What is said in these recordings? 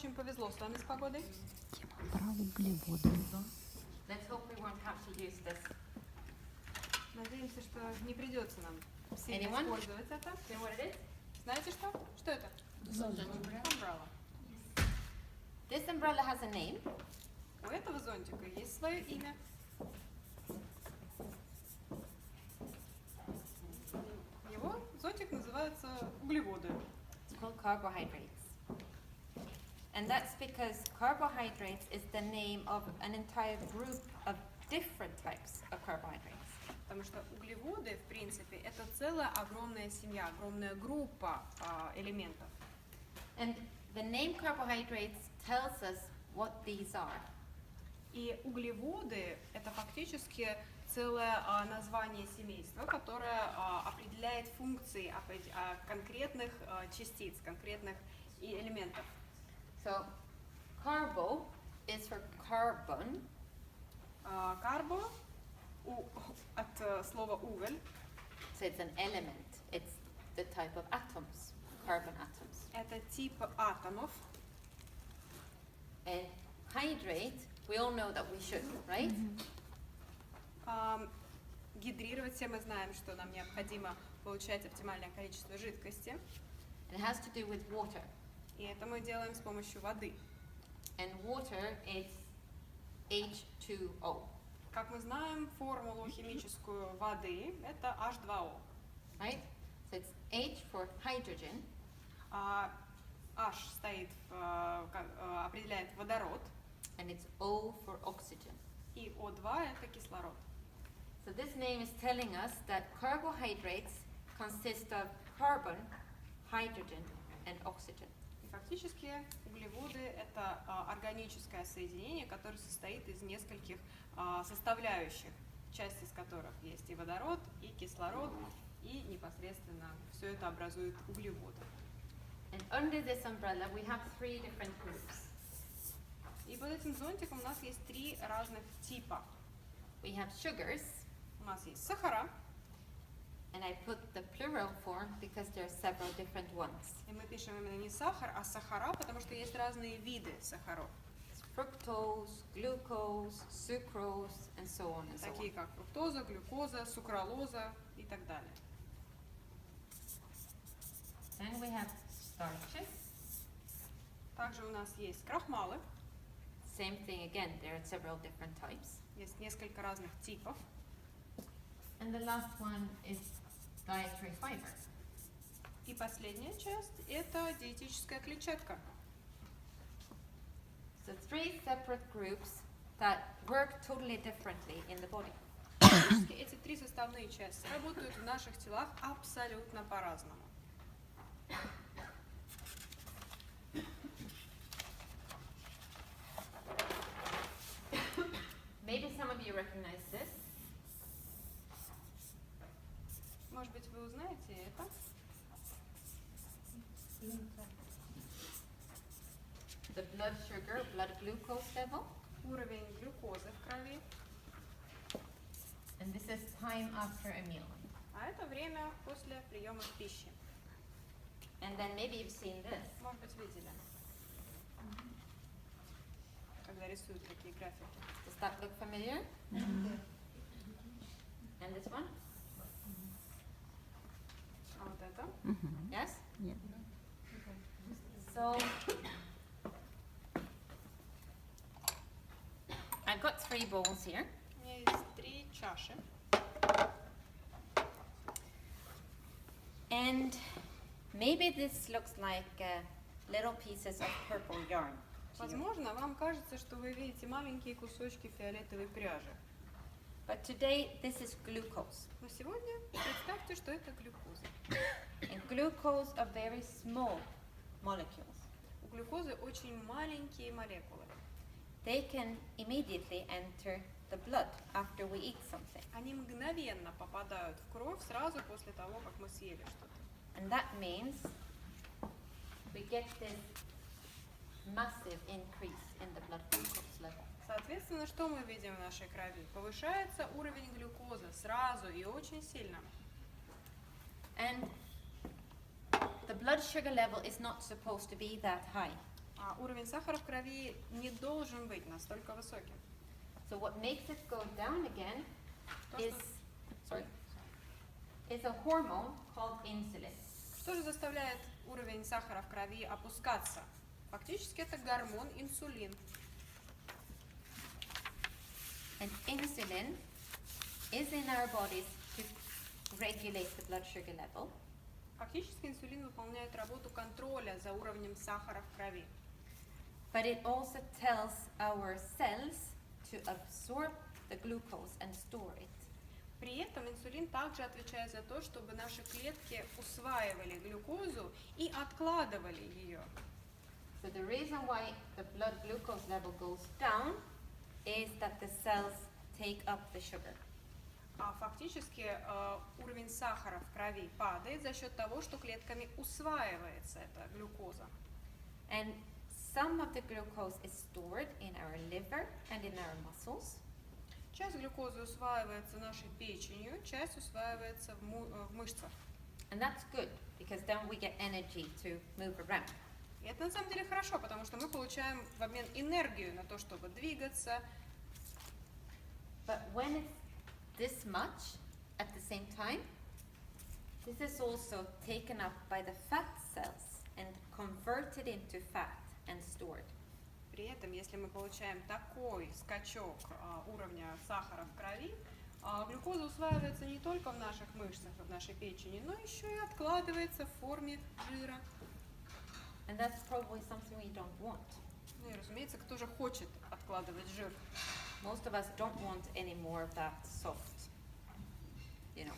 очень повезло с вами с погодой. Про углеводы. Let's hope we won't have to use this. Надеемся, что не придется нам сильно Anyone? использовать это. Do you know what it is? Знаете что? Что это? Umbrella. This umbrella has a name. У этого зонтика есть свое имя. Его зонтик называется углеводы. It's called carbohydrates. And that's because carbohydrates is the name of an entire group of different types of carbohydrates. Потому что углеводы, в принципе, это целая огромная семья, огромная группа элементов. And the name carbohydrates tells us what these are. И углеводы – это фактически целое название семейства, которое определяет функции конкретных частиц, конкретных элементов. So, carbo is for carbon. Карбо от слова уголь. So it's an element. It's the type of atoms, carbon atoms. Это тип атомов. And hydrate, we all know that we should, right? Гидрировать, все мы знаем, что нам необходимо получать оптимальное количество жидкости. It has to do with water. И это мы делаем с помощью воды. And water is H2O, Как мы знаем, формулу химическую воды – это H2O. right? So it's H for hydrogen, H стоит, определяет водород, and it's O for oxygen. и O2 – это кислород. So this name is telling us that carbohydrates consist of carbon, hydrogen, and oxygen. И фактически углеводы – это органическое соединение, которое состоит из нескольких составляющих, часть из которых есть и водород, и кислород, и непосредственно все это образует углеводы. And under this umbrella, we have three different groups. И под этим зонтиком у нас есть три разных типа. We have sugars, У нас есть сахара, and I put the plural form because there are several different ones. и мы пишем именно не сахар, а сахара, потому что есть разные виды сахаров, It's fructose, glucose, sucrose, and so on and so такие on. как фруктоза, глюкоза, сукралоза и так далее. Then we have starches. Также у нас есть крахмалы, Same thing again, there are several different types. есть несколько разных типов. And the last one is dietary fiber. И последняя часть – это диетическая клетчатка. So three separate groups that work totally differently in the body. Фактически эти три составные части работают в наших телах абсолютно по-разному. Maybe some of you recognize this. Может быть, вы узнаете это? The blood sugar, blood glucose level. Уровень глюкозы в крови. And this is time after a meal. А это время после приема пищи. And then maybe you've seen this. Может быть, видели, когда рисуют такие графики. Does that look familiar? And this one? А вот это? Yes? Нет. So I've got three bowls here. У меня есть три чаши. And maybe this looks like little pieces of purple yarn. to you. Возможно, вам кажется, что вы видите маленькие кусочки фиолетовой пряжи. But today this is glucose. Но сегодня представьте, что это глюкоза. And glucose are very small molecules. У глюкозы очень маленькие молекулы. They can immediately enter the blood after we eat something. Они мгновенно попадают в кровь сразу после того, как мы съели что-то. And that means we get this massive increase in the blood glucose level. Соответственно, что мы видим в нашей крови? Повышается уровень глюкозы сразу и очень сильно. And the blood sugar level is not supposed to be that high. Уровень сахара в крови не должен быть настолько высоким. So what makes it go down again is, is a hormone called insulin. Что же заставляет уровень сахара в крови опускаться? Фактически это гормон инсулин. And insulin is in our bodies to regulate the blood sugar level. Фактически инсулин выполняет работу контроля за уровнем сахара в крови. But it also tells our cells to absorb the glucose and store it. При этом инсулин также отвечает за то, чтобы наши клетки усваивали глюкозу и откладывали ее. So the reason why the blood glucose level goes down is that the cells take up the sugar. Фактически уровень сахара в крови падает за счет того, что клетками усваивается эта глюкоза. And some of the glucose is stored in our liver and in our muscles. Часть глюкозы усваивается нашей печенью, часть усваивается в мышцах. And that's good, because then we get energy to move around. И это на самом деле хорошо, потому что мы получаем в обмен энергию на то, чтобы двигаться. But when it's this much at the same time, this is also taken up by the fat cells and converted into fat and stored. При этом, если мы получаем такой скачок уровня сахара в крови, глюкоза усваивается не только в наших мышцах, в нашей печени, но еще и откладывается в форме жира. And that's probably something we don't want. Ну и, разумеется, кто же хочет откладывать жир? Most of us don't want any more of that soft, you know.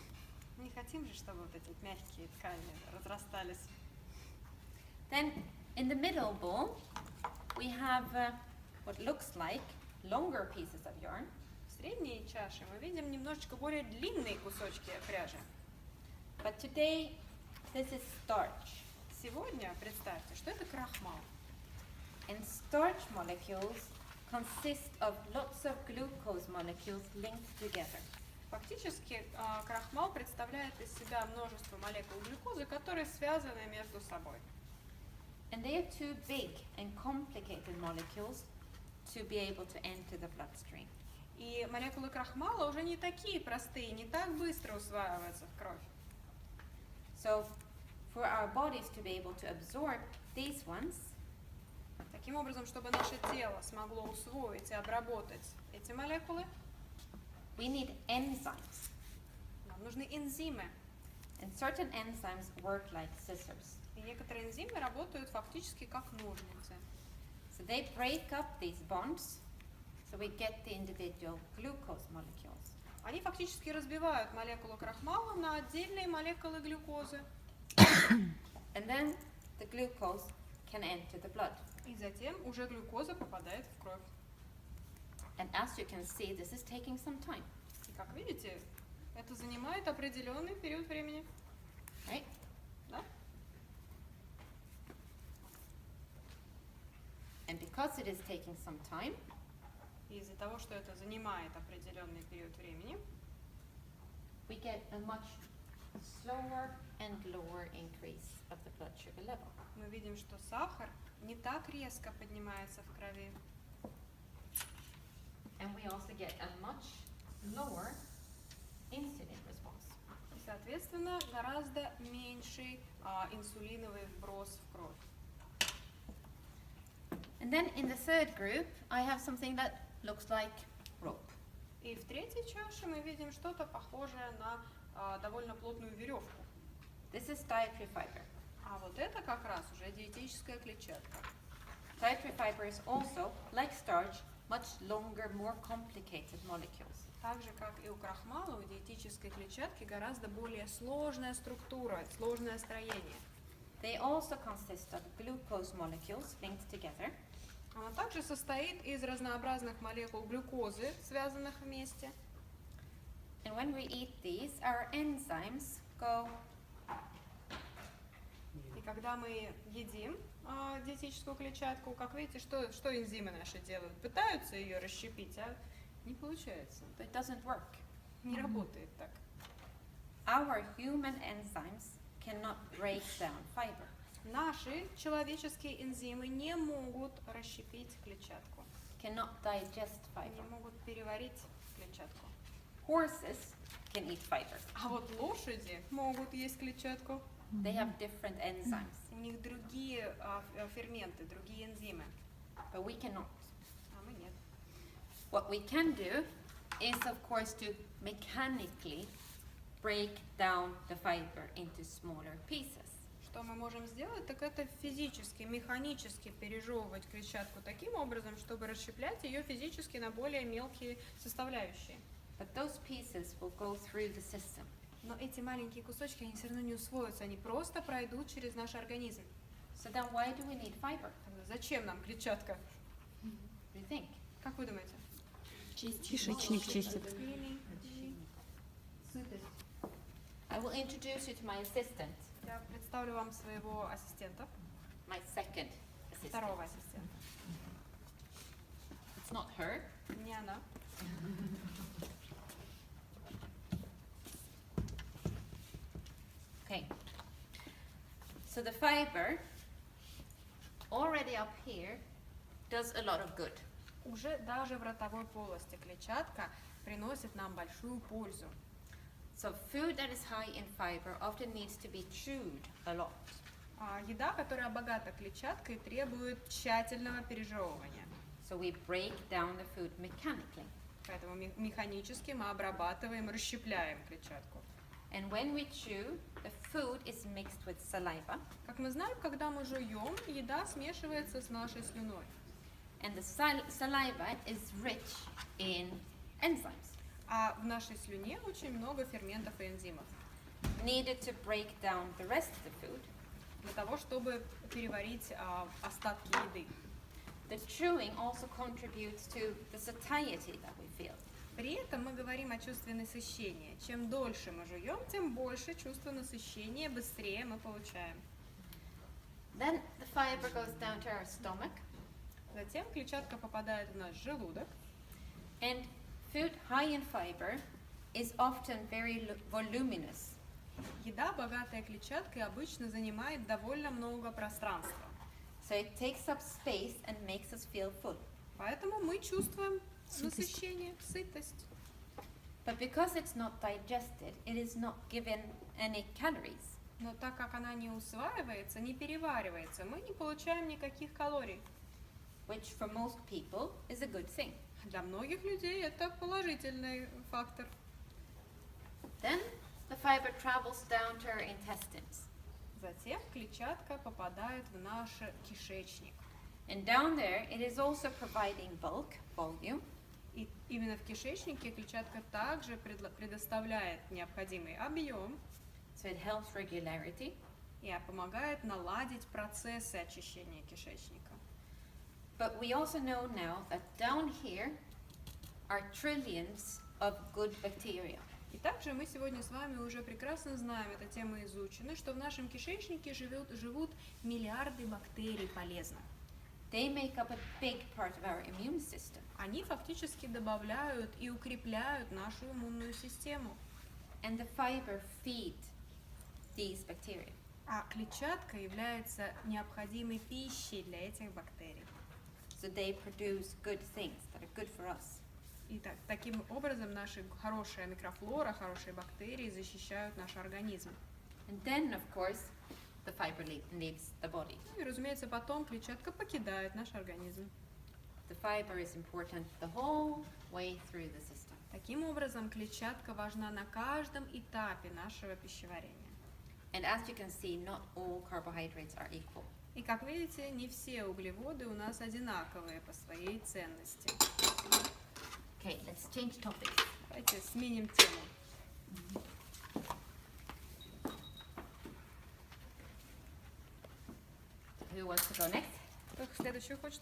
Не хотим же, чтобы вот эти мягкие ткани разрастались. Then in the middle bowl, we have what looks like longer pieces of yarn. В средней чаше мы видим немножечко более длинные кусочки пряжи. But today, this is starch. Сегодня представьте, что это крахмал. And starch molecules consist of lots of glucose molecules linked together. Фактически крахмал представляет из себя множество молекул глюкозы, которые связаны между собой. And they are too big and complicated molecules to be able to enter the bloodstream. И молекулы крахмала уже не такие простые, не так быстро усваиваются в кровь. So for our bodies to be able to absorb these ones, Таким образом, чтобы наше тело смогло усвоить и обработать эти молекулы, we need enzymes. нам нужны энзимы. And certain enzymes work like scissors. И некоторые энзимы работают фактически как ножницы. So they break up these bonds, so we get the individual glucose molecules. Они фактически разбивают молекулу крахмала на отдельные молекулы глюкозы. And then the glucose can enter the blood. И затем уже глюкоза попадает в кровь. And as you can see, this is taking some time, И как видите, это занимает определенный период времени. right? Да? And because it is taking some time, И из-за того, что это занимает определенный период времени, we get a much slower and lower increase of the blood sugar level. мы видим, что сахар не так резко поднимается в крови. And we also get a much lower insulin response. И, соответственно, гораздо меньший инсулиновый вброс в кровь. And then in the third group, I have something that looks like rope. И в третьей чаше мы видим что-то похожее на довольно плотную веревку. This is dietary fiber. А вот это как раз уже диетическая клетчатка. Dietary fiber is also, like starch, much longer, more complicated molecules. Так же, как и у крахмала, у диетической клетчатки гораздо более сложная структура, сложное строение. They also consist of glucose molecules linked together. Она также состоит из разнообразных молекул глюкозы, связанных вместе. And when we eat these, our enzymes go, И когда мы едим диетическую клетчатку, как видите, что энзимы наши делают? Пытаются ее расщепить, а не получается. but it doesn't work. Не работает так. Our human enzymes cannot break down fiber. Наши человеческие энзимы не могут расщепить клетчатку, cannot digest не fiber. могут переварить клетчатку. Horses can eat fiber. А вот лошади могут есть клетчатку. They have different enzymes, У них другие ферменты, другие энзимы, but we cannot. а мы нет. What we can do is, of course, to mechanically break down the fiber into smaller pieces. Что мы можем сделать, так это физически, механически пережевывать клетчатку таким образом, чтобы расщеплять ее физически на более мелкие составляющие. But those pieces will go through the system. Но эти маленькие кусочки, они все равно не усвоятся, они просто пройдут через наш организм. So then why do we need fiber? Тогда зачем нам клетчатка? Do you think? Как вы думаете? Кишечник чистит. I will introduce you to my assistant, Я представлю вам своего ассистента, my second assistant. второго ассистента. It's not her. Не она. Okay. So the fiber, already up here, does a lot of good. Уже даже в ротовой полости клетчатка приносит нам большую пользу. So food that is high in fiber often needs to be chewed a lot. Еда, которая богата клетчаткой, требует тщательного пережевывания. So we break down the food mechanically. Поэтому механически мы обрабатываем, расщепляем клетчатку. And when we chew, the food is mixed with saliva, Как мы знаем, когда мы жуем, еда смешивается с нашей слюной. and the saliva is rich in enzymes А в нашей слюне очень много ферментов и энзимов. needed to break down the rest of the food. Для того, чтобы переварить остатки еды. The chewing also contributes to the satiety that we feel. При этом мы говорим о чувстве насыщения. Чем дольше мы жуем, тем больше чувство насыщения, быстрее мы получаем. Then the fiber goes down to our stomach, Затем клетчатка попадает в наш желудок. and food high in fiber is often very voluminous. Еда, богатая клетчаткой, обычно занимает довольно много пространства. So it takes up space and makes us feel full. Поэтому мы чувствуем Сытость. насыщение, сытость. But because it's not digested, it is not given any calories. Но так как она не усваивается, не переваривается, мы не получаем никаких калорий. Which for most people is a good thing. Для многих людей это положительный фактор. Then the fiber travels down to our intestines. Затем клетчатка попадает в наш кишечник. And down there, it is also providing bulk, volume, И именно в кишечнике клетчатка также предоставляет необходимый объем so it helps regularity. и помогает наладить процессы очищения кишечника. But we also know now that down here are trillions of good bacteria. И также мы сегодня с вами уже прекрасно знаем, эта тема изучена, что в нашем кишечнике живут миллиарды бактерий полезных. They make up a big part of our immune system. Они фактически добавляют и укрепляют нашу иммунную систему. And the fiber feed these bacteria. А клетчатка является необходимой пищей для этих бактерий. So they produce good things that are good for us. И таким образом наша хорошая микрофлора, хорошие бактерии защищают наш организм. And then, of course, the fiber leaves the body. Ну и, разумеется, потом клетчатка покидает наш организм. The fiber is important the whole way through the system. Таким образом, клетчатка важна на каждом этапе нашего пищеварения. And as you can see, not all carbohydrates are equal. И, как видите, не все углеводы у нас одинаковые по своей ценности. Okay, let's change topics. Давайте сменим тему. Who wants to go next? Кто следующий хочет?